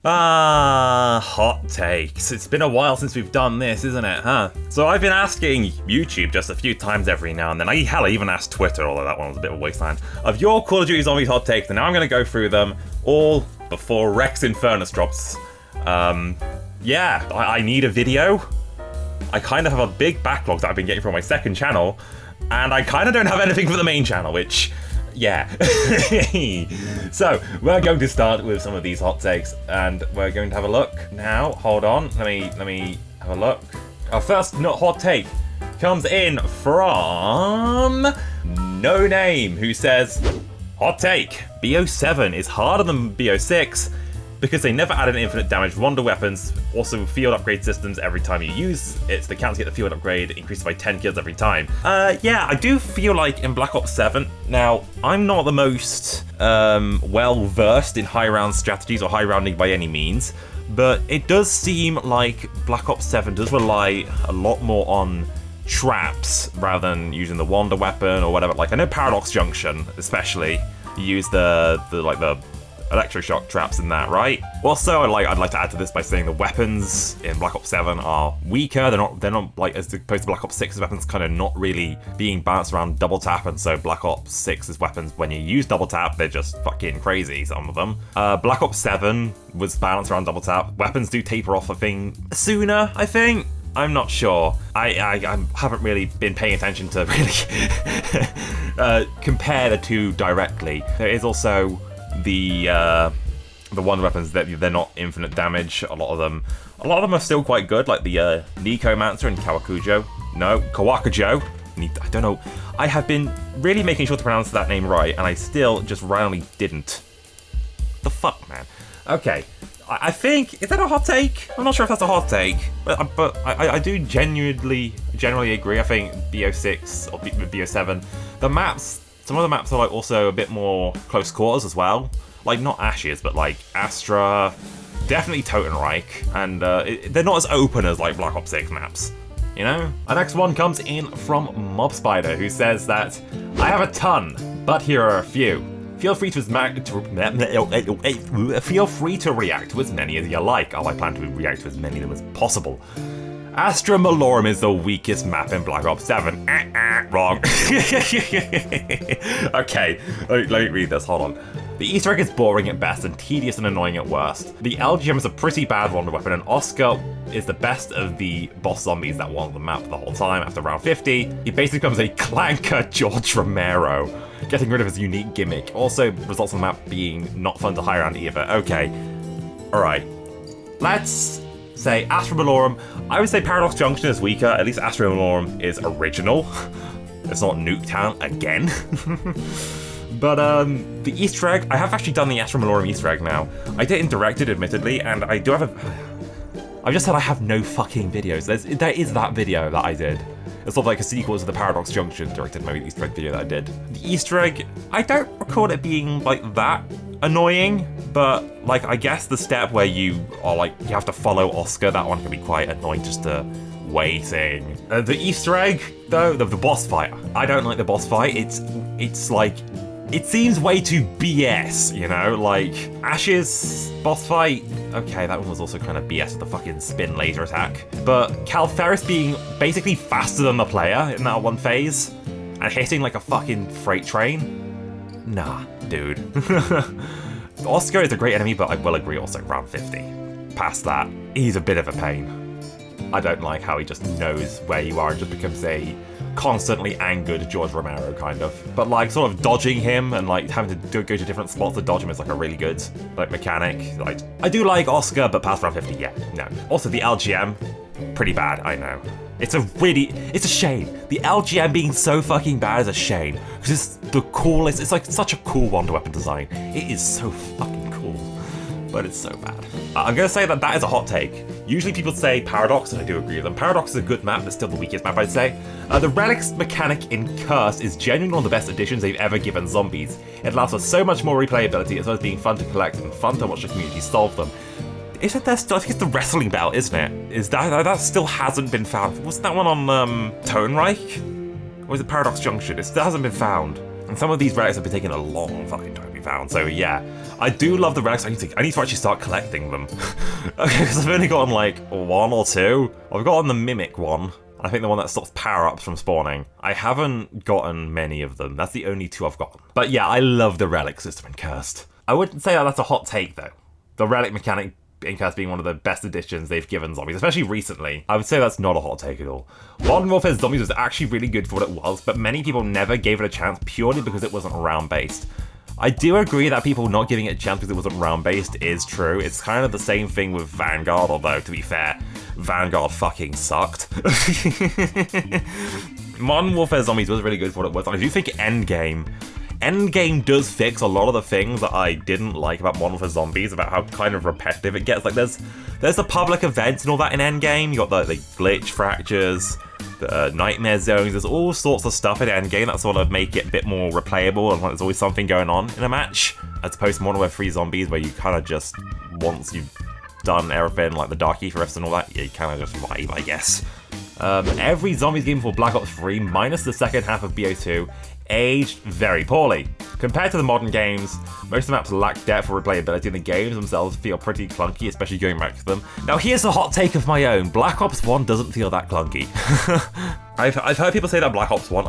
Hot takes. It's been a while since we've done this, isn't it, huh? So I've been asking YouTube just a few times every now and then. I even asked Twitter, although that one was a bit of a wasteland, of your Call of Duty Zombies hot takes, and now I'm going to go through them all before Rex Infernus drops. Yeah, I need a video. I kind of have a big backlog that I've been getting from my second channel, and I kind of don't have anything for the main channel, which... yeah. So we're going to start with some of these hot takes, and we're going to have a look now. Hold on, let me have a look. Our first hot take comes in from No Name, who says, hot take, BO7 is harder than BO6 because they never added infinite damage wonder weapons, also field upgrade systems every time you use it, so the counts to get the field upgrade increases by 10 kills every time. Yeah, I do feel like in Black Ops 7, now, I'm not the most well-versed in high-round strategies or high-rounding by any means, but it does seem like Black Ops 7 does rely a lot more on traps rather than using the wonder weapon or whatever. Like, I know Paradox Junction, especially, you use the electroshock traps in that, right? Also, I'd like to add to this by saying the weapons in Black Ops 7 are weaker. They're not like, as opposed to Black Ops 6's weapons kind of not really being balanced around double tap, and so Black Ops 6's weapons, when you use double tap, they're just fucking crazy, some of them. Black Ops 7 was balanced around double tap. Weapons do taper off a thing sooner, I think. I'm not sure. I haven't really been paying attention to really compare the two directly. There is also the wonder weapons that they're not infinite damage. A lot of them are still quite good, like the Nekomancer and Kawakujo. I don't know. I have been really making sure to pronounce that name right, and I still just randomly didn't. The fuck, man. Okay, I think, is that a hot take? I'm not sure if that's a hot take, but I do generally agree. I think BO6 or BO7, the maps. Some of the maps are like also a bit more close quarters as well. Like, not Ashes, but like Astra, definitely Totenreich, and they're not as open as like Black Ops 6 maps, you know? Our next one comes in from Mob Spider, who says that, I have a ton, but here are a few. Feel free to react to as many as you like. I plan to react to as many of them as possible. Astra Malorum is the weakest map in Black Ops 7. Wrong. Okay, let me read this, hold on. The Easter egg is boring at best and tedious and annoying at worst. The LGM is a pretty bad wonder weapon, and Oscar is the best of the boss zombies that wander the map the whole time. After round 50, he basically becomes a clanker George Romero, getting rid of his unique gimmick. Also results in the map being not fun to high round either. Okay, alright. Let's say Astra Malorum. I would say Paradox Junction is weaker. At least Astra Malorum is original. It's not Nuketown again. But the Easter egg, I have actually done the Astra Malorum Easter egg now. I did it directed, admittedly, and I do have I've just said I have no fucking videos. There is that video that I did. It's sort of like a sequel to the Paradox Junction directed movie Easter egg video that I did. The Easter egg, I don't recall it being like that annoying, but like I guess the step where you are like, you have to follow Oscar, that one can be quite annoying just to waiting. The Easter egg, though, the boss fight, I don't like the boss fight. It's like, it seems way too BS, you know? Like, Ash's boss fight, okay, that one was also kind of BS with the fucking spin laser attack. But Calferis being basically faster than the player in that one phase, and hitting like a fucking freight train? Nah, dude. Oscar is a great enemy, but I will agree also, round 50. Past that, he's a bit of a pain. I don't like how he just knows where you are and just becomes a constantly angered George Romero, kind of. But like, sort of dodging him and like having to go to different spots to dodge him is like a really good like mechanic. Like, I do like Oscar, but past round 50, yeah, no. Also, the LGM, pretty bad, I know. It's a shame. The LGM being so fucking bad is a shame, because it's the coolest, it's like such a cool wonder weapon design. It is so fucking cool, but it's so bad. I'm gonna say that is a hot take. Usually people say Paradox, and I do agree with them. Paradox is a good map, but still the weakest map, I'd say. The relics mechanic in Curse is genuinely one of the best additions they've ever given zombies. It allows for so much more replayability, as well as being fun to collect and fun to watch the community solve them. Isn't there still, I think it's the wrestling belt, isn't it? Is that still hasn't been found? Wasn't that one on Totenreich? Or is it Paradox Junction? It still hasn't been found. And some of these relics have been taking a long fucking time. be found. So yeah, I do love the relics. I need to actually start collecting them. Okay, because I've only gotten like 1 or 2. I've gotten the mimic one. I think the one that stops power-ups from spawning. I haven't gotten many of them. That's the only 2 I've gotten. But yeah, I love the relic system in Cursed. I wouldn't say that's a hot take though. The relic mechanic in Cursed being one of the best additions they've given zombies, especially recently. I would say that's not a hot take at all. Modern Warfare Zombies was actually really good for what it was, but many people never gave it a chance purely because it wasn't round-based. I do agree that people not giving it a chance because it wasn't round-based is true. It's kind of the same thing with Vanguard, although, to be fair, Vanguard fucking sucked. Modern Warfare Zombies was really good for what it was, and I do think Endgame does fix a lot of the things that I didn't like about Modern Warfare Zombies, about how kind of repetitive it gets. Like, there's the public events and all that in Endgame. You got the glitch fractures, the nightmare zones. There's all sorts of stuff in Endgame that sort of make it a bit more replayable, and like, there's always something going on in a match, as opposed to Modern Warfare 3 Zombies, where you kind of just, once you've done everything, like the Dark Ethos and all that, you kind of just vibe, I guess. Every Zombies game for Black Ops 3, minus the second half of BO2, aged very poorly. Compared to the modern games, most of the maps lack depth or replayability, and the games themselves feel pretty clunky, especially going back to them. Now here's a hot take of my own. Black Ops 1 doesn't feel that clunky. I've heard people say that Black Ops 1,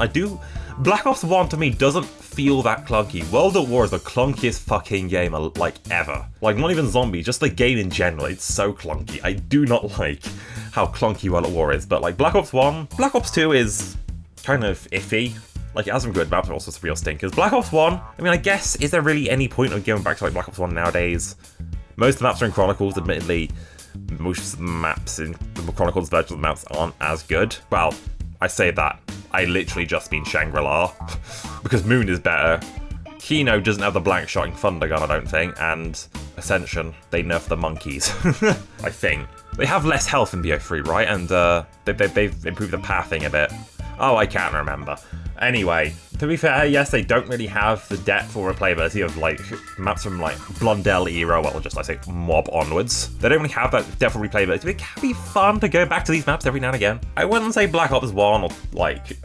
Black Ops 1 to me doesn't feel that clunky. World at War is the clunkiest fucking game like ever. Like, not even Zombies, just the game in general, it's so clunky. I do not like how clunky World at War is, but like Black Ops 1, Black Ops 2 is kind of iffy. Like, it has some good maps, but also some real stinkers. Black Ops 1, I mean, I guess, is there really any point of going back to like Black Ops 1 nowadays? Most of the maps are in Chronicles, admittedly. Most of the maps in the Chronicles version of the maps aren't as good. Well, I say that. I literally just mean Shangri-La, because Moon is better. Kino doesn't have the blank shotting thunder gun, I don't think, and Ascension, they nerfed the monkeys, I think. They have less health in BO3, right? And they've improved the pathing a bit. Oh, I can't remember. Anyway, to be fair, yes, they don't really have the depth or replayability of like maps from like Blondell era, well, just I say Mob onwards. They don't really have that depth or replayability, but it can be fun to go back to these maps every now and again. I wouldn't say Black Ops 1 or like,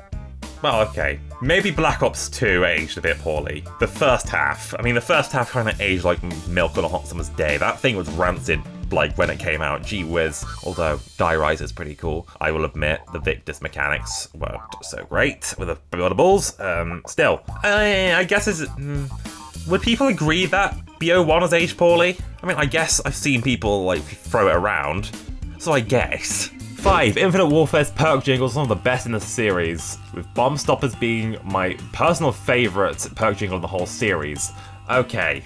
well, okay, maybe Black Ops 2 aged a bit poorly. The first half kind of aged like milk on a hot summer's day. That thing was rancid. Like when it came out, gee whiz. Although Die Rise is pretty cool, I will admit. The Victus mechanics weren't so great with the buildables. Still, I guess would people agree that BO1 has aged poorly? I mean, I guess I've seen people like throw it around, so I guess. 5. Infinite Warfare's perk jingles, some of the best in the series, with Bomb Stoppers being my personal favourite perk jingle in the whole series. Okay,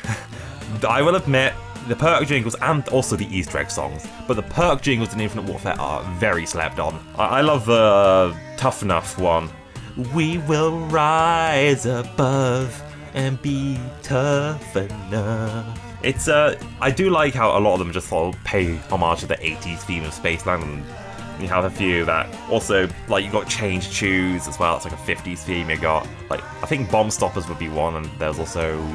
I will admit, the perk jingles and also the Easter egg songs, but the perk jingles in Infinite Warfare are very slept on. I love the Tough Enough one. We will rise above and be tough enough. It's I do like how a lot of them just sort of pay homage to the 80s theme of Spaceland, and you have a few that also, like, you got Change Choose as well, it's like a 50s theme. You got, like, I think Bomb Stoppers would be one, and there's also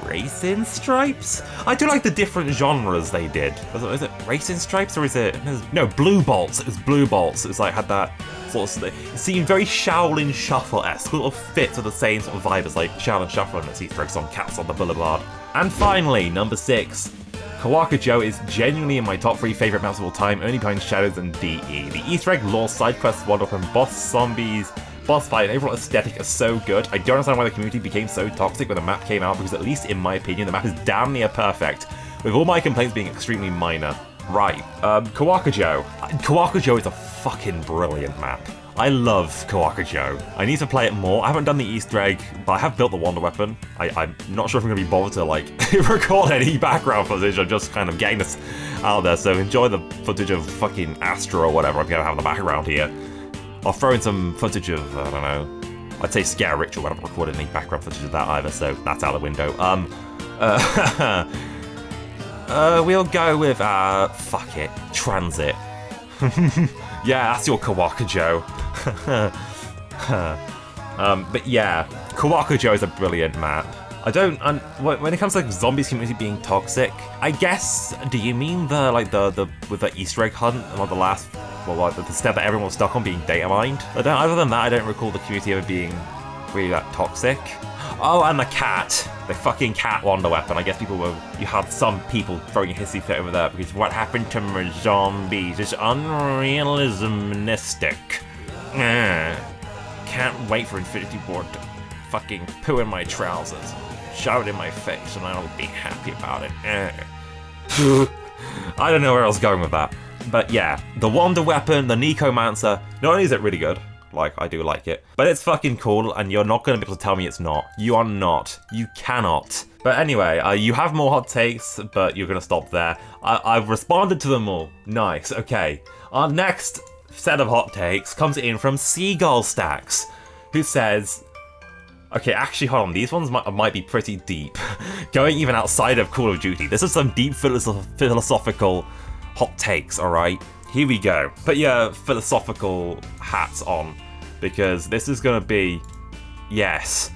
Racing Stripes? I do like the different genres they did. Is it Racing Stripes or is it... No, Blue Bolts. It was Blue Bolts. It was like, had that sort of... It seemed very Shaolin Shuffle-esque. Sort of fits with the same sort of vibe as like Shaolin Shuffle and its Easter eggs on Cats on the Boulevard. And finally, number 6. Kawaka Joe is genuinely in my top 3 favourite maps of all time, only behind Shadows and DE. The Easter egg, lore, side quests, one-up, and boss zombies, boss fight, and overall aesthetic are so good. I don't understand why the community became so toxic when the map came out, because at least in my opinion, the map is damn near perfect, with all my complaints being extremely minor. Right, Kawaka Joe. Kawaka Joe is a fucking brilliant map. I love Kawaka Joe. I need to play it more. I haven't done the Easter egg, but I have built the Wonder Weapon. I'm not sure if I'm going to be bothered to, like, record any background footage. I'm just kind of getting this out there, so enjoy the footage of fucking Astra or whatever I'm going to have in the background here. I'll throw in some footage of, I don't know, I'd say Scare Ritual, but I haven't recorded any background footage of that either, so that's out the window. We'll go with, fuck it, Transit. Yeah, that's your Kawaka Joe. But yeah, Kawaka Joe is a brilliant map. When it comes to like zombies community being toxic, I guess, do you mean with the Easter egg hunt and like the last, the step that everyone was stuck on being data mined? Other than that, I don't recall the community ever being really that toxic. Oh, and the cat. The fucking cat wonder weapon. I guess you had some people throwing a hissy fit over there because what happened to my zombies is unrealistic. Can't wait for Infinity Ward to fucking poo in my trousers, shove it in my face, and I'll be happy about it. I don't know where I was going with that. But yeah, the wonder weapon, the Necomancer, not only is it really good, like, I do like it, but it's fucking cool, and you're not going to be able to tell me it's not. You are not. You cannot. But anyway, you have more hot takes, but you're going to stop there. I've responded to them all. Nice, okay. Our next set of hot takes comes in from Seagull Stacks, who says, okay, actually, hold on, these ones might be pretty deep. Going even outside of Call of Duty. This is some deep philosophical hot takes, alright? Here we go. Put your philosophical hats on, because this is gonna be... yes.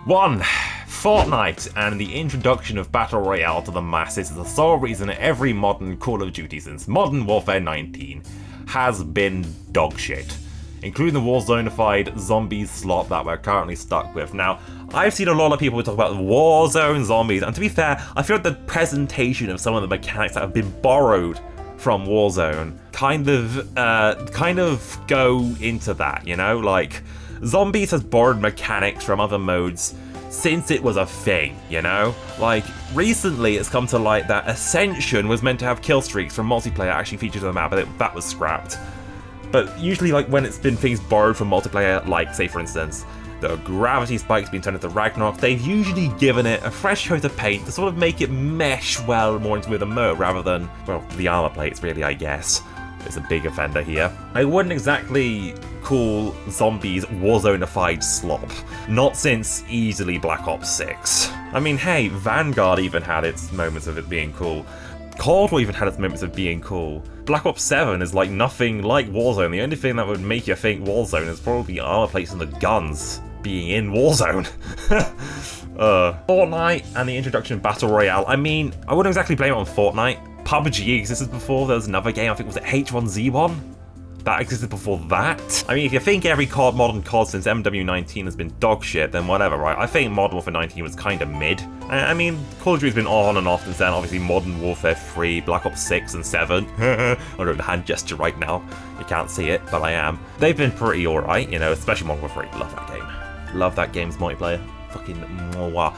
1. Fortnite and the introduction of Battle Royale to the masses is the sole reason every modern Call of Duty since Modern Warfare 19 has been dogshit, including the Warzone-ified zombies slot that we're currently stuck with. Now, I've seen a lot of people talk about Warzone zombies, and to be fair, I feel like the presentation of some of the mechanics that have been borrowed from Warzone kind of go into that, you know? Like, zombies has borrowed mechanics from other modes since it was a thing, you know? Like, recently it's come to light that Ascension was meant to have kill streaks from multiplayer actually featured on the map, but that was scrapped. But usually, like, when it's been things borrowed from multiplayer, like, say for instance, the gravity spike's been turned into Ragnarok, they've usually given it a fresh coat of paint to sort of make it mesh well more into the mode, rather than, well, the armor plates really, I guess. It's a big offender here. I wouldn't exactly call zombies Warzone-ified slop. Not since easily Black Ops 6. I mean, hey, Vanguard even had its moments of it being cool. COD even had its moments of being cool. Black Ops 7 is like nothing like Warzone. The only thing that would make you think Warzone is probably armor plates and the guns being in Warzone. Fortnite and the introduction of Battle Royale. I mean, I wouldn't exactly blame it on Fortnite. PUBG existed before. There was another game, I think, was it H1Z1? That existed before that. I mean, if you think every modern COD since MW19 has been dog shit, then whatever, right? I think Modern Warfare 19 was kind of mid. I mean, Call of Duty's been on and off since then. Obviously, Modern Warfare 3, Black Ops 6, and 7. I'm doing the hand gesture right now. You can't see it, but I am. They've been pretty alright, you know, especially Modern Warfare 3. Love that game. Love that game's multiplayer. Fucking wow.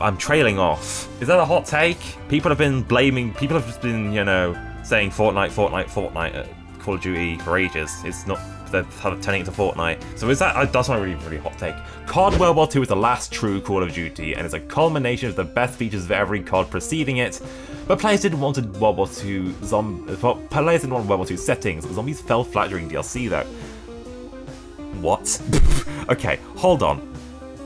I'm trailing off. Is that a hot take? People have just been, you know, saying Fortnite at Call of Duty for ages. It's not, they're turning into Fortnite. So is that's not really, really hot take. COD World War II is the last true Call of Duty, and it's a culmination of the best features of every COD preceding it. But players didn't want World War II settings. Zombies fell flat during DLC though. What? Okay, hold on.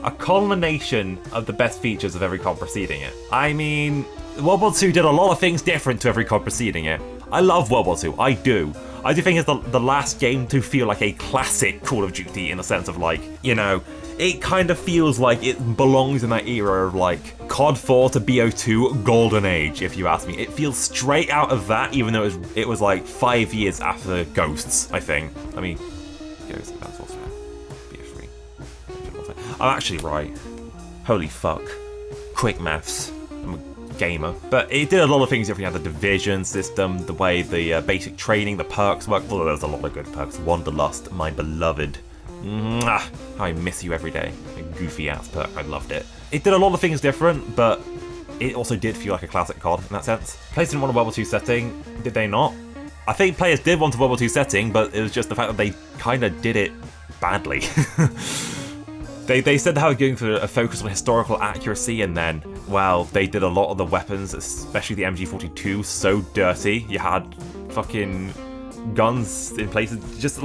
A culmination of the best features of every COD preceding it. I mean, World War II did a lot of things different to every COD preceding it. I love World War II, I do. I do think it's the last game to feel like a classic Call of Duty in the sense of, like, you know, it kind of feels like it belongs in that era of, like, COD 4 to BO2 golden age, if you ask me. It feels straight out of that, even though it was like 5 years after Ghosts, I think. I mean, Ghosts, that's also BO3. I'm actually right. Holy fuck. Quick maths. I'm a gamer. But it did a lot of things different. You had the division system, the way the basic training, the perks work. Oh, there's a lot of good perks. Wanderlust, my beloved. Mwah! I miss you every day. A goofy ass perk, I loved it. It did a lot of things different, but it also did feel like a classic COD in that sense. Players didn't want a World War II setting, did they not? I think players did want a World War II setting, but it was just the fact that they kind of did it badly. They said how they're going for a focus on historical accuracy, and then, well, they did a lot of the weapons, especially the MG42, so dirty. You had fucking guns in places. Just,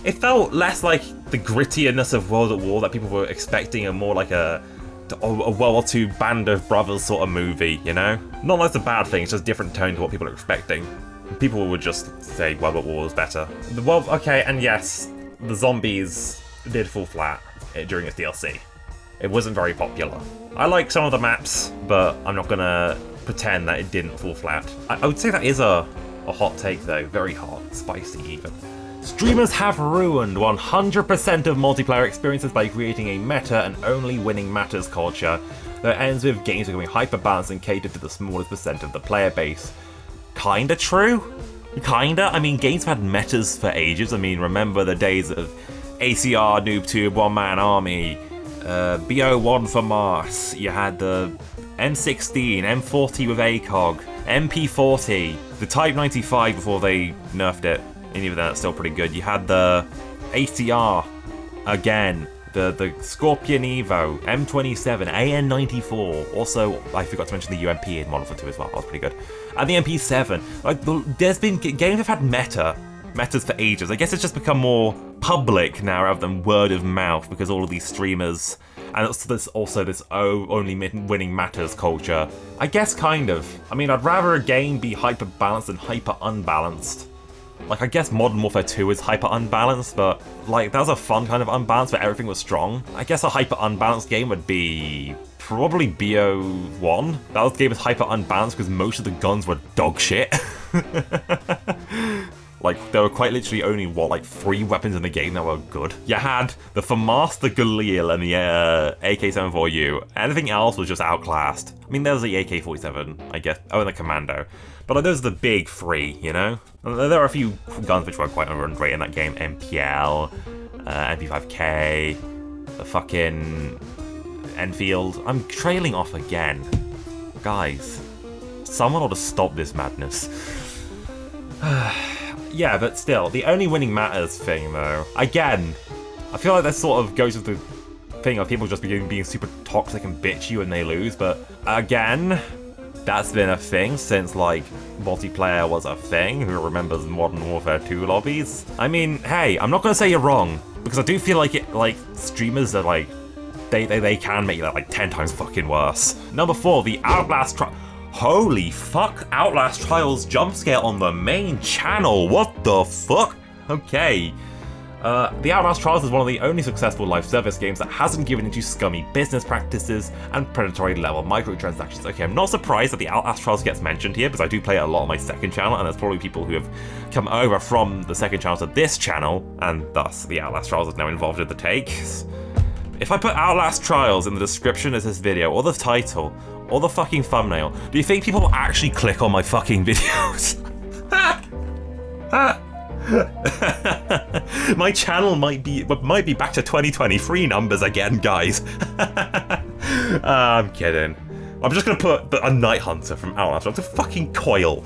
it felt less like the grittiness of World at War that people were expecting, and more like a World War II Band of Brothers sort of movie, you know? Not like it's a bad thing, it's just a different tone to what people are expecting. People would just say World at War was better. Okay, and yes, the zombies did fall flat during its DLC. It wasn't very popular. I like some of the maps, but I'm not gonna pretend that it didn't fall flat. I would say that is a hot take though, very hot, spicy even. Streamers have ruined 100% of multiplayer experiences by creating a meta and only winning matters culture that ends with games becoming hyper-balanced and catered to the smallest percent of the player base. Kinda true? Kinda? I mean, games have had metas for ages. I mean, remember the days of ACR, NoobTube, One Man Army, BO1 for Mars, you had the M16, M40 with ACOG, MP40, the Type 95 before they nerfed it, and even that's still pretty good. You had the ACR again, the Scorpion Evo, M27, AN94, also I forgot to mention the UMP in Modern Warfare 2 as well, that was pretty good, and the MP7. Like, there's been games have had metas for ages. I guess it's just become more public now rather than word of mouth because all of these streamers, and there's also this only winning matters culture. I guess kind of. I mean, I'd rather a game be hyper balanced than hyper unbalanced. Like, I guess Modern Warfare 2 is hyper unbalanced, but like that was a fun kind of unbalanced where everything was strong. I guess a hyper unbalanced game would be probably BO1. That game was hyper unbalanced because most of the guns were dog shit. Like, there were quite literally only, what, like 3 weapons in the game that were good? You had the FAMAS, the Galil, and the AK-74U. Anything else was just outclassed. I mean, there was the AK-47, I guess. Oh, and the Commando. But like, those are the big 3, you know? And there are a few guns which were quite underrated in that game. MPL, MP5K, the fucking Enfield. I'm trailing off again. Guys, someone ought to stop this madness. Yeah, but still, the only winning matters thing, though. Again, I feel like that sort of goes with the thing of people just being super toxic and bitchy when they lose, but again, that's been a thing since, like, multiplayer was a thing. Who remembers Modern Warfare 2 lobbies? I mean, hey, I'm not gonna say you're wrong, because I do feel like streamers are, like, they can make that, like, 10 times fucking worse. Number 4, the Outlast Holy fuck, Outlast Trials jump scare on the main channel, what the fuck? Okay. The Outlast Trials is one of the only successful live service games that hasn't given into scummy business practices and predatory level microtransactions. Okay, I'm not surprised that the Outlast Trials gets mentioned here, because I do play it a lot on my second channel, and there's probably people who have come over from the second channel to this channel, and thus the Outlast Trials is now involved in the takes. If I put Outlast Trials in the description of this video, or the title, or the fucking thumbnail, do you think people will actually click on my fucking videos? My channel might be back to 2023 numbers again, guys. I'm kidding. I'm just gonna put a Night Hunter from Outlast. I'm just fucking Coil,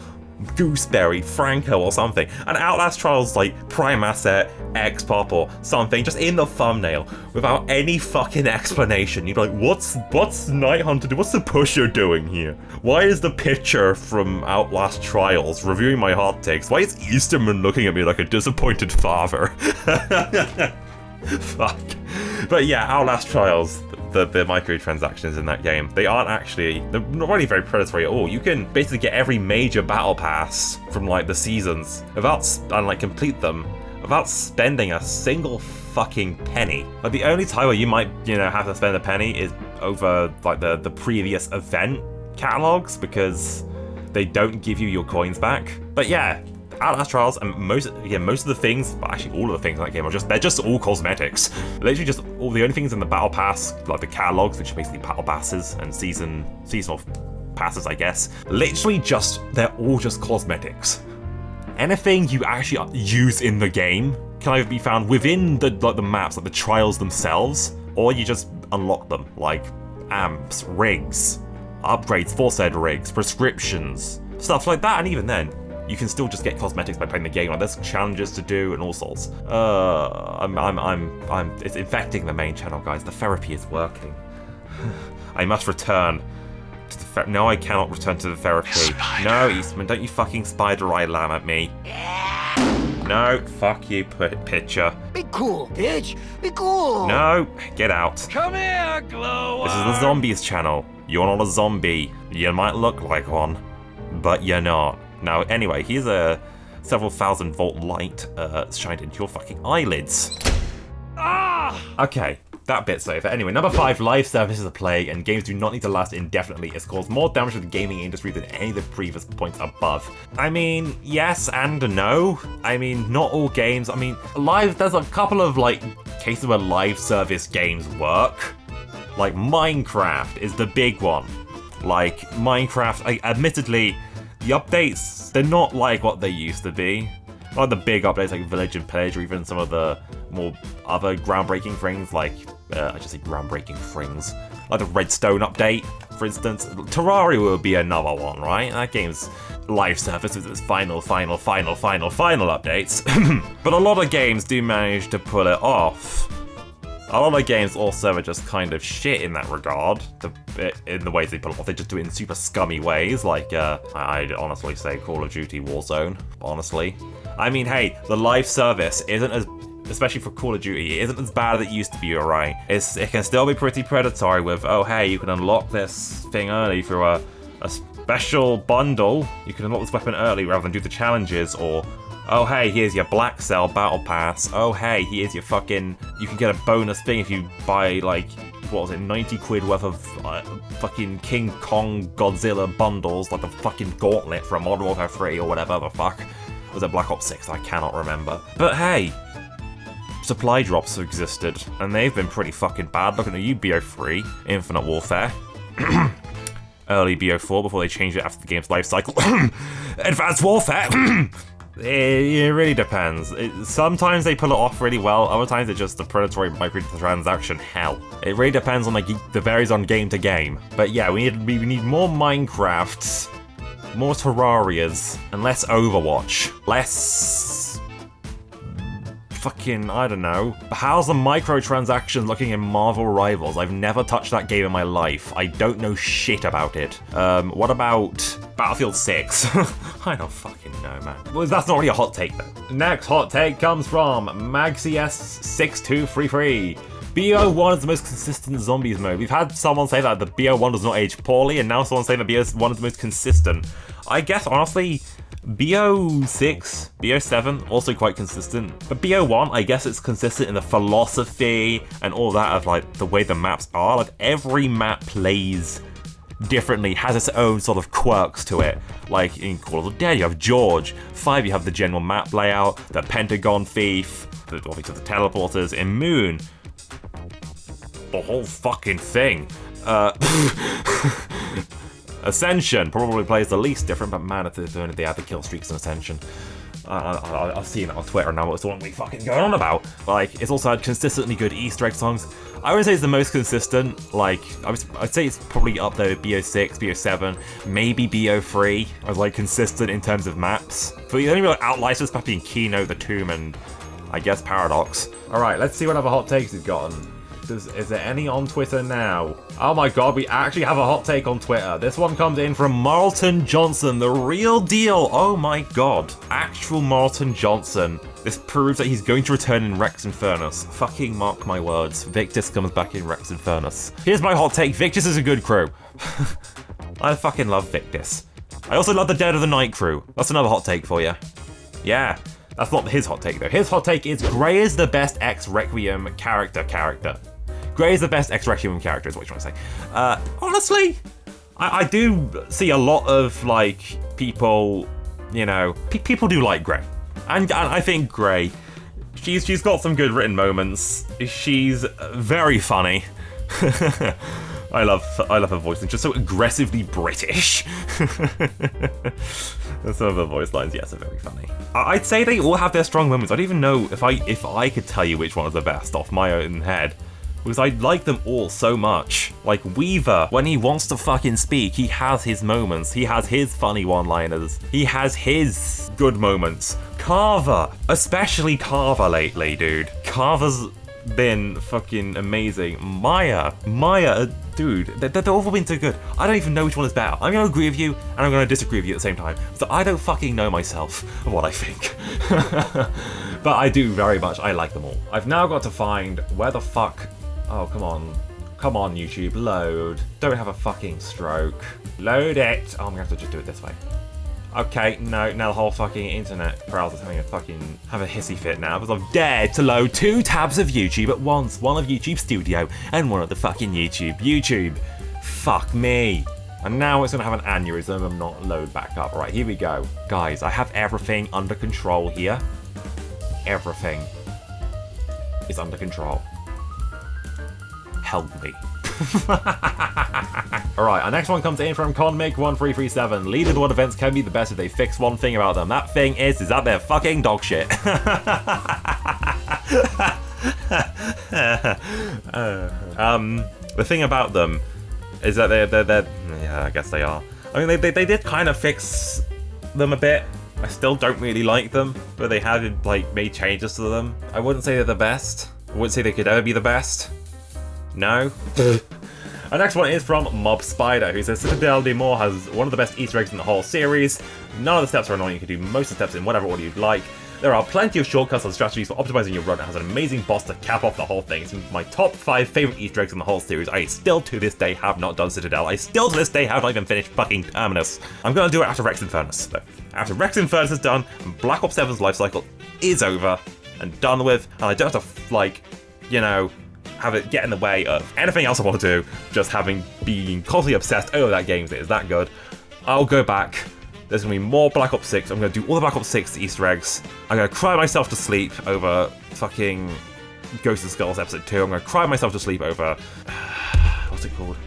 Gooseberry, Franco, or something. And Outlast Trials like Prime Asset, X-Pop, or something, just in the thumbnail, without any fucking explanation. You'd be like, what's Night Hunter do? What's the pusher doing here? Why is the picture from Outlast Trials reviewing my hot takes? Why is Easterman looking at me like a disappointed father? Fuck. But yeah, Outlast Trials, the microtransactions in that game, they're not really very predatory at all. You can basically get every major battle pass from like the seasons and like complete them without spending a single fucking penny. Like, the only time where you might, have to spend a penny is over like the previous event catalogs, because they don't give you your coins back. But yeah, Outlast Trials, and most of the things, but actually all of the things in that game they're just all cosmetics. Literally just all the only things in the battle pass, like the catalogs, which are basically battle passes and seasonal passes, I guess. Literally they're all just cosmetics. Anything you actually use in the game can either be found within the maps, like the trials themselves, or you just unlock them, like amps, rigs, upgrades for said rigs, prescriptions, stuff like that. And even then, you can still just get cosmetics by playing the game. Like, there's challenges to do and all sorts. It's infecting the main channel, guys. The therapy is working. I must return to the No, I cannot return to the therapy. No, Eastman, don't you fucking spider eye lamb at me. No, fuck you, picture. Be cool, bitch. Be cool. No, get out. Come here, glow. This is the zombies channel. You're not a zombie. You might look like one, but you're not. Now, anyway, here's a several thousand volt light shined into your fucking eyelids. Ah! Okay, that bit's over. Anyway, number 5, live service is a plague, and games do not need to last indefinitely. It's caused more damage to the gaming industry than any of the previous points above. I mean, yes and no. I mean, not all games. I mean, there's a couple of, like, cases where live service games work. Like, Minecraft is the big one. Like, Minecraft, admittedly, the updates, they're not like what they used to be. Not the big updates like Village and Pillage, or even some of the more other groundbreaking things like, I just say groundbreaking things, like the Redstone update, for instance. Terraria would be another one, right? That game's live service with its final updates. But a lot of games do manage to pull it off. A lot of games also are just kind of shit in that regard, in the ways they pull it off. They just do it in super scummy ways, like, I'd honestly say Call of Duty Warzone, honestly. I mean, hey, the live service isn't as, especially for Call of Duty, it isn't as bad as it used to be, alright? It can still be pretty predatory with, oh hey, you can unlock this thing early through a special bundle. You can unlock this weapon early rather than do the challenges, or oh hey, here's your Black Cell Battle Pass. Oh hey, here's your fucking, you can get a bonus thing if you buy, like, what was it, 90 quid worth of fucking King Kong Godzilla bundles, like the fucking Gauntlet from Modern Warfare 3 or whatever the fuck. Was it Black Ops 6? I cannot remember. But hey, supply drops have existed, and they've been pretty fucking bad. Looking at you, BO3, Infinite Warfare. Early BO4 before they changed it after the game's life cycle. Advanced Warfare! It really depends. Sometimes they pull it off really well, other times it's just the predatory microtransaction hell. It really depends on, like, it varies on game to game. But yeah, we need more Minecrafts, more Terrarias, and less Overwatch. Less fucking, I don't know. But how's the microtransactions looking in Marvel Rivals? I've never touched that game in my life. I don't know shit about it. What about Battlefield 6? I don't fucking know, man. Well, that's not really a hot take, though. Next hot take comes from MagCS6233. BO1 is the most consistent zombies mode. We've had someone say that the BO1 does not age poorly, and now someone's saying that BO1 is the most consistent. I guess, honestly, BO6, BO7, also quite consistent. But BO1, I guess it's consistent in the philosophy and all that of, like, the way the maps are. Like, every map plays differently, has its own sort of quirks to it. Like, in Call of the Dead, you have George. 5, you have the general map layout, the Pentagon Thief, obviously the teleporters. In Moon, the whole fucking thing. Ascension probably plays the least different, but man, if they had the kill streaks in Ascension. I've seen it on Twitter now, what's the one we fucking going on about? Like, it's also had consistently good Easter egg songs. I wouldn't say it's the most consistent, like, I'd say it's probably up there with BO6, BO7, maybe BO3, as like consistent in terms of maps. But the only real outliers is being Keynote, The Tomb, and I guess Paradox. Alright, let's see what other hot takes we've gotten. Is there any on Twitter now? Oh my god, we actually have a hot take on Twitter. This one comes in from Marlton Johnson, the real deal. Oh my god. Actual Marlton Johnson. This proves that he's going to return in Rex Infernus. Fucking mark my words. Victus comes back in Rex Infernus. Here's my hot take. Victus is a good crew. I fucking love Victus. I also love the Dead of the Night crew. That's another hot take for you. Yeah. That's not his hot take though. His hot take is Grey is the best ex-Requiem character. Grey is the best ex-Requiem character is what you want to say. Honestly, I do see a lot of, like, people, you know, people do like Grey. And I think Grey, she's got some good written moments. She's very funny. I love her voice. It's just so aggressively British. And some of her voice lines, yes, are very funny. I'd say they all have their strong moments. I don't even know if I could tell you which one is the best off my own head. Because I like them all so much. Like Weaver, when he wants to fucking speak, he has his moments. He has his funny one-liners. He has his good moments. Carver, especially Carver lately, dude. Carver's been fucking amazing. Maya, dude, they've all been so good. I don't even know which one is better. I'm gonna agree with you, and I'm gonna disagree with you at the same time. So I don't fucking know myself of what I think. But I do very much, I like them all. I've now got to find where the fuck, oh, come on, YouTube, load. Don't have a fucking stroke. Load it. Oh, I'm gonna have to just do it this way. Okay, no, now the whole fucking internet browser's having a hissy fit now because I've dared to load 2 tabs of YouTube at once. One of YouTube Studio and one of the fucking YouTube. Fuck me. And now it's gonna have an aneurysm and not load back up. Alright, here we go. Guys, I have everything under control here. Everything is under control. Help me. Alright, our next one comes in from Conmic1337. Leaders what events can be the best if they fix one thing about them. That thing is that they're fucking dog shit. The thing about them is that they're yeah, I guess they are. I mean, they did kind of fix them a bit. I still don't really like them, but they have like made changes to them. I wouldn't say they're the best. I wouldn't say they could ever be the best. No. Our next one is from Mob Spider, who says Citadel de Mort has one of the best Easter eggs in the whole series. None of the steps are annoying. You can do most of the steps in whatever order you'd like. There are plenty of shortcuts and strategies for optimizing your run. It has an amazing boss to cap off the whole thing. It's my top 5 favorite Easter eggs in the whole series. I still to this day have not done Citadel. I still to this day have not even finished fucking Terminus. I'm gonna do it after Rex Infernus though. After Rex Infernus is done, and Black Ops 7's life cycle is over and done with, and I don't have to like, you know, have it get in the way of anything else I want to do, just being constantly obsessed over that game that is that good. I'll go back. There's going to be more Black Ops 6. I'm going to do all the Black Ops 6 Easter eggs. I'm going to cry myself to sleep over fucking Ghost and Skulls Episode 2. I'm going to cry myself to sleep over... what's it called?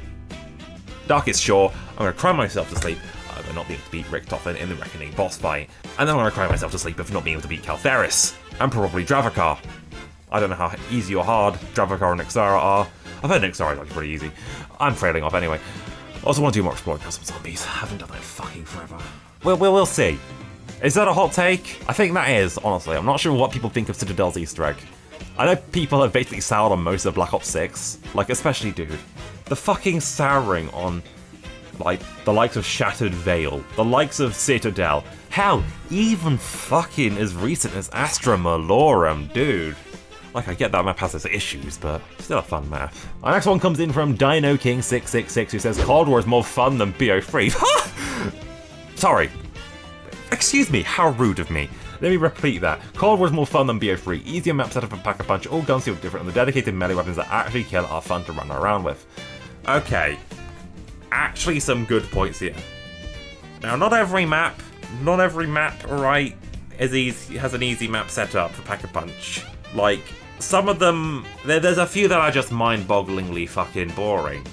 Darkest Shore. I'm going to cry myself to sleep over not being able to beat Rick Toffin in the Reckoning boss fight. And then I'm going to cry myself to sleep over not being able to beat Caltheris. And probably Dravakar. I don't know how easy or hard Dravakar and Ixara are. I've heard Ixara is like pretty easy. I'm trailing off anyway. I also want to do more exploring custom zombies. I haven't done that in fucking forever. We'll see. Is that a hot take? I think that is, honestly. I'm not sure what people think of Citadel's Easter egg. I know people have basically soured on most of Black Ops 6. Like, especially, dude. The fucking souring on, like, the likes of Shattered Veil. The likes of Citadel. Hell, even fucking as recent as Astra Malorum, dude. Like, I get that map has its issues, but still a fun map. Our next one comes in from Dino King 666, who says Cold War is more fun than BO3. Sorry. Excuse me, how rude of me. Let me repeat that. Cold War is more fun than BO3. Easier map setup and Pack-a-Punch. All guns feel different, and the dedicated melee weapons that actually kill are fun to run around with. Okay. Actually, some good points here. Now, not every map, alright, has an easy map setup for Pack-a-Punch. Like, some of them, there's a few that are just mind-bogglingly fucking boring.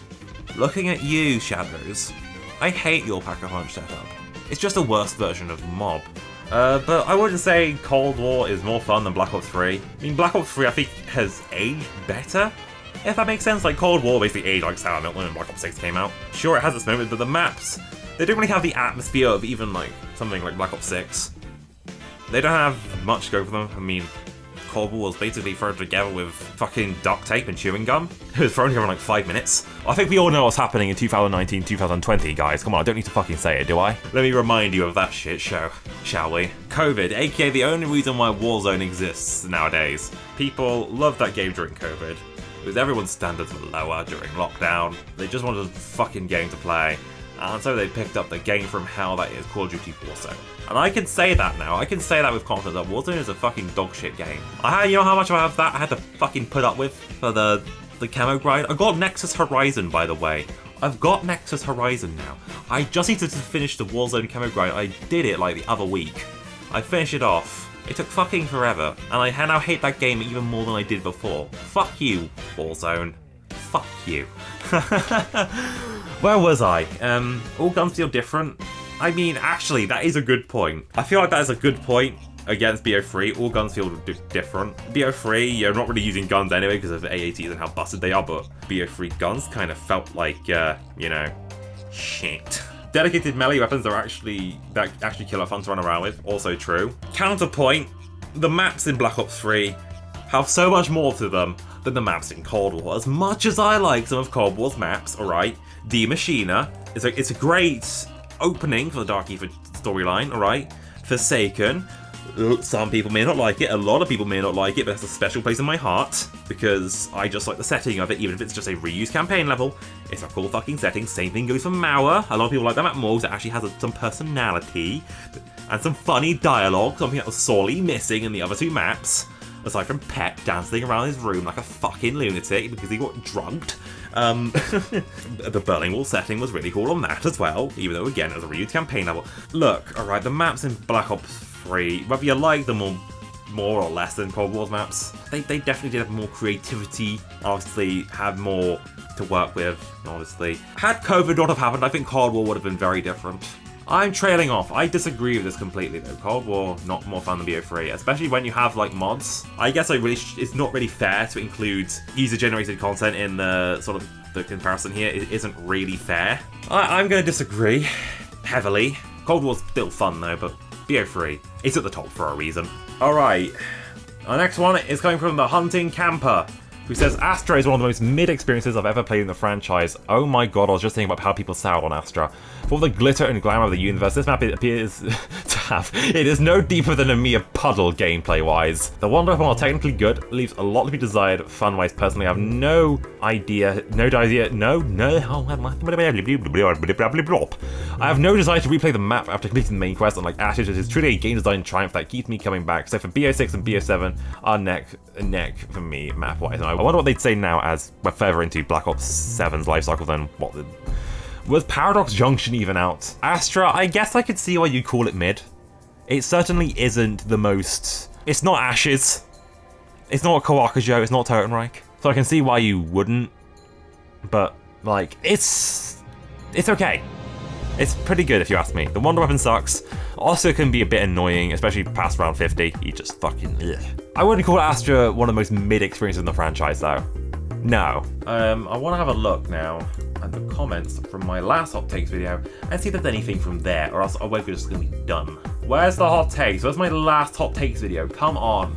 Looking at you, Shadows, I hate your Pack-a-Punch setup. It's just a worse version of Mob. But I wouldn't say Cold War is more fun than Black Ops 3. I mean, Black Ops 3 I think has aged better, if that makes sense. Like, Cold War basically aged like Sour Milk when Black Ops 6 came out. Sure, it has its moments, but the maps, they don't really have the atmosphere of even like something like Black Ops 6. They don't have much to go for them. I mean, Cold War was basically thrown together with fucking duct tape and chewing gum. It was thrown together in like 5 minutes. I think we all know what's happening in 2019, 2020, guys. Come on, I don't need to fucking say it, do I? Let me remind you of that shit show, shall we? COVID, aka the only reason why Warzone exists nowadays. People loved that game during COVID, because everyone's standards were lower during lockdown. They just wanted a fucking game to play. And so they picked up the game from hell that is Call of Duty Warzone. And I can say that now. I can say that with confidence that Warzone is a fucking dog shit game. You know how much I had to fucking put up with for the camo grind? I got Nexus Horizon, by the way. I've got Nexus Horizon now. I just need to finish the Warzone camo grind. I did it like the other week. I finished it off. It took fucking forever. And I now hate that game even more than I did before. Fuck you, Warzone. Fuck you. Where was I? All guns feel different. I mean, actually, that is a good point. I feel like that is a good point against BO3. All guns feel different. BO3, you're not really using guns anyway because of the AATs and how busted they are, but BO3 guns kind of felt like, you know, shit. Dedicated melee weapons that actually kill are fun to run around with. Also true. Counterpoint, the maps in Black Ops 3 have so much more to them than the maps in Cold War. As much as I like some of Cold War's maps, alright, Die Machina it's a great opening for the Dark Ether storyline, alright? Forsaken, Some people may not like it, a lot of people may not like it, but it's a special place in my heart, because I just like the setting of it, even if it's just a reused campaign level. It's a cool fucking setting. Same thing goes for Mauer. A lot of people like that map more, because it actually has some personality, and some funny dialogue, something that was sorely missing in the other two maps, aside from Pep dancing around his room like a fucking lunatic because he got drugged. The Berlin Wall setting was really cool on that as well, even though again it was a reused campaign level. Look, alright, the maps in Black Ops 3, whether you like them more or less than Cold War's maps, they definitely did have more creativity, obviously had more to work with, honestly. Had COVID not have happened, I think Cold War would have been very different. I'm trailing off. I disagree with this completely though. Cold War, not more fun than BO3, especially when you have like mods. I guess it's not really fair to include user-generated content in the sort of the comparison here. It isn't really fair. I'm going to disagree heavily. Cold War's still fun though, but BO3, it's at the top for a reason. Alright, our next one is coming from the Hunting Camper, who says, Astra is one of the most mid experiences I've ever played in the franchise. Oh my god, I was just thinking about how people sound on Astra. For the glitter and glamour of the universe, this map appears to have. It is no deeper than a mere puddle gameplay-wise. The Wonder Weapon, while technically good, leaves a lot to be desired fun-wise. Personally, I have no idea to replay the map after completing the main quest, unlike Ashes. It is truly a game design triumph that keeps me coming back. So for BO6 and BO7 are neck and neck for me, map-wise. And I wonder what they'd say now as we're further into Black Ops 7's life cycle than what the... Was Paradox Junction even out? Astra, I guess I could see why you call it mid. It certainly isn't the most... It's not Ashes. It's not Kawakujo, it's not Totenreich. So I can see why you wouldn't. But, like, it's okay. It's pretty good if you ask me. The Wonder Weapon sucks. Also can be a bit annoying, especially past round 50. You just fucking... Ugh. I wouldn't call Astra one of the most mid experiences in the franchise though. No. I want to have a look now at the comments from my last hot takes video and see if there's anything from there, or else we're just gonna be done. Where's the hot takes? Where's my last hot takes video? Come on.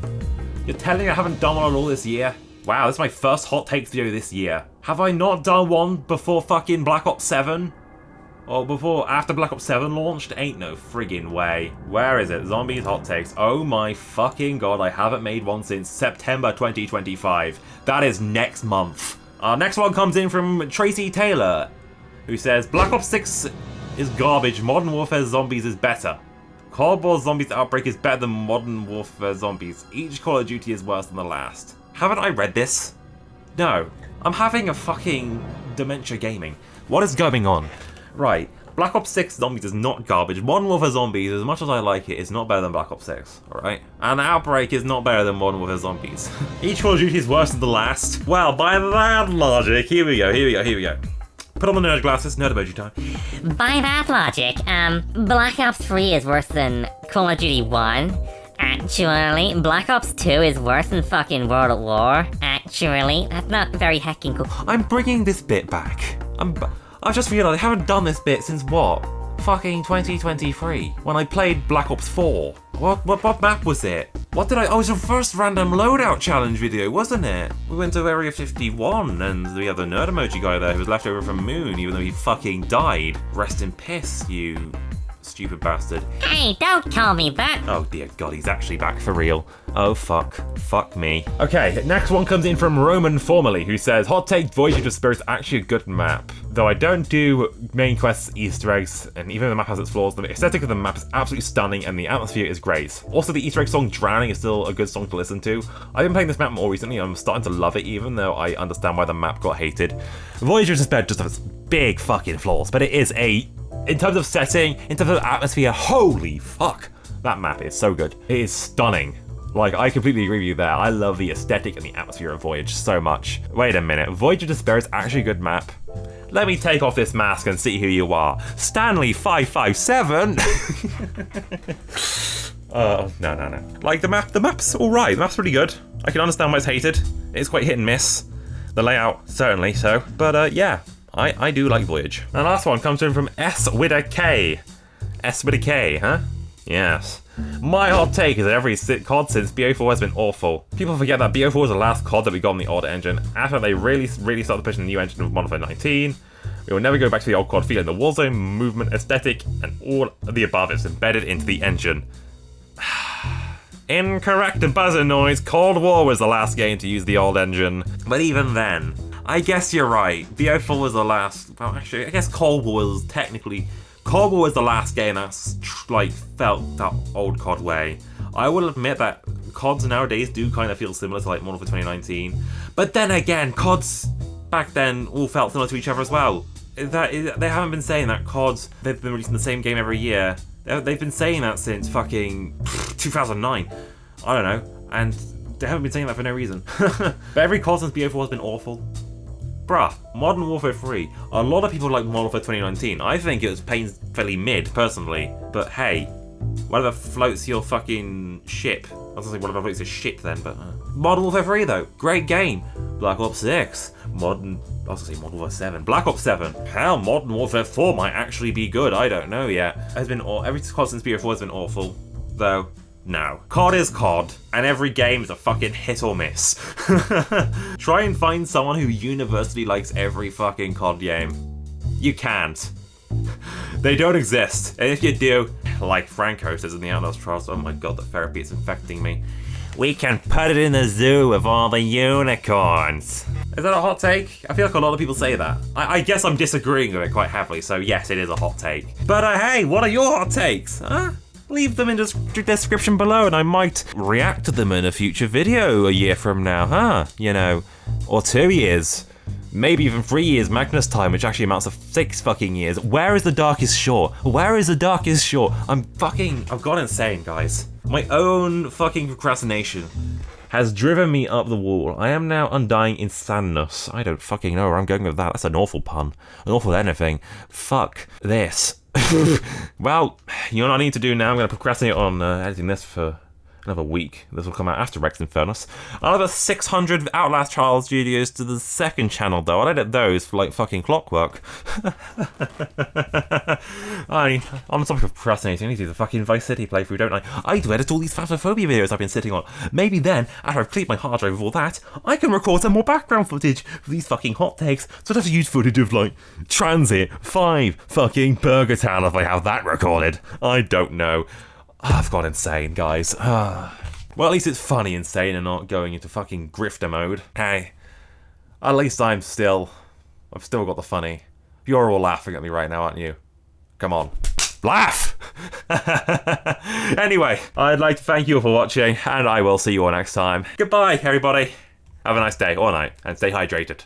You're telling me I haven't done one all this year? Wow, this is my first hot takes video this year. Have I not done one before fucking Black Ops 7? Or after Black Ops 7 launched? Ain't no friggin' way. Where is it? Zombies hot takes. Oh my fucking god, I haven't made one since September 2025. That is next month. Our next one comes in from Tracy Taylor, who says, Black Ops 6 is garbage, Modern Warfare Zombies is better. Cold War Zombies Outbreak is better than Modern Warfare Zombies. Each Call of Duty is worse than the last. Haven't I read this? No. I'm having a fucking dementia gaming. What is going on? Right, Black Ops 6 Zombies is not garbage. Modern Warfare Zombies, as much as I like it, is not better than Black Ops 6, alright? And Outbreak is not better than Modern Warfare Zombies. Each Call of Duty is worse than the last. Well, by that logic, here we go. Put on the nerd glasses, nerd emoji time. By that logic, Black Ops 3 is worse than Call of Duty 1. Actually, Black Ops 2 is worse than fucking World at War. Actually, that's not very heckin' cool. I'm bringing this bit back. I just realised I haven't done this bit since what? Fucking 2023, when I played Black Ops 4. What map was it? What did I... Oh, it was the first random loadout challenge video, wasn't it? We went to Area 51, and we have the nerd emoji guy there who was left over from Moon, even though he fucking died. Rest in piss, you stupid bastard. Hey, don't call me that. Oh dear god, he's actually back for real. Oh fuck. Fuck me. Okay, next one comes in from Roman Formerly, who says, hot take, Voyage of the Spirit is actually a good map. Though I don't do main quests, Easter eggs, and even though the map has its flaws, the aesthetic of the map is absolutely stunning and the atmosphere is great. Also, the Easter egg song Drowning is still a good song to listen to. I've been playing this map more recently and I'm starting to love it, even though I understand why the map got hated. Voyage of the Spirit just has big fucking flaws, but it is in terms of setting, in terms of atmosphere, holy fuck, that map is so good. It is stunning. Like, I completely agree with you there. I love the aesthetic and the atmosphere of Voyage so much. Wait a minute, Voyage of Despair is actually a good map. Let me take off this mask and see who you are. Stanley557! No. Like, the map's alright. The map's pretty good. I can understand why it's hated. It's quite hit and miss. The layout, certainly so. But, yeah. I do like Voyage. And the last one comes in from S with a K. S with a K, huh? Yes. My hot take is that every COD since BO4 has been awful. People forget that BO4 was the last COD that we got on the old engine. After they really started pushing the new engine of Modern Warfare 19, we will never go back to the old COD feeling. The Warzone movement, aesthetic, and all of the above is embedded into the engine. Incorrect buzzer noise. Cold War was the last game to use the old engine. But even then, I guess you're right. BO4 was the last. Well, actually, I guess Cold War was technically. Cold War was the last game that's like felt that old COD way. I will admit that CODs nowadays do kind of feel similar to like Modern Warfare 2019. But then again, CODs back then all felt similar to each other as well. They haven't been saying that CODs, they've been releasing the same game every year. They've been saying that since fucking 2009. I don't know. And they haven't been saying that for no reason. But every COD since BO4 has been awful. Bruh, Modern Warfare 3. A lot of people like Modern Warfare 2019. I think it was painfully mid, personally. But hey, whatever floats your fucking ship. I was gonna say whatever floats your ship then, but... Modern Warfare 3 though, great game. Black Ops 6. I was gonna say Modern Warfare 7. Black Ops 7. Hell, Modern Warfare 4 might actually be good, I don't know yet. Every COD since BO4 has been awful. Though, no. COD is COD, and every game is a fucking hit or miss. Try and find someone who universally likes every fucking COD game. You can't. They don't exist. And if you do, like Franco says in the Outlast trials, oh my god, the therapy is infecting me. We can put it in the zoo with all the unicorns. Is that a hot take? I feel like a lot of people say that. I guess I'm disagreeing with it quite heavily, so yes, it is a hot take. But hey, what are your hot takes? Huh? Leave them in the description below and I might react to them in a future video a year from now, huh? You know, or 2 years. Maybe even 3 years Magnus time, which actually amounts to 6 fucking years. Where is the darkest shore? Where is the darkest shore? I've gone insane, guys. My own fucking procrastination has driven me up the wall. I am now UndyingMagnus. I don't fucking know where I'm going with that. That's an awful pun. An awful anything. Fuck this. Well, you know what I need to do now? I'm going to procrastinate on editing this for another week. This will come out after Rex Infernus. Another 600 Outlast Trials videos to the second channel, though. I'll edit those for like fucking clockwork. On the topic of procrastinating, I need to do the fucking Vice City playthrough, don't I? I need to edit all these Phasmophobia videos I've been sitting on. Maybe then, after I've cleared my hard drive of all that, I can record some more background footage for these fucking hot takes. So I'd have to use footage of like Transit 5 fucking Burger Town if I have that recorded. I don't know. I've gone insane, guys. Well, at least it's funny insane and not going into fucking grifter mode. Hey, at least I've still got the funny. You're all laughing at me right now, aren't you? Come on. Laugh! Anyway, I'd like to thank you all for watching, and I will see you all next time. Goodbye, everybody. Have a nice day or night, and stay hydrated.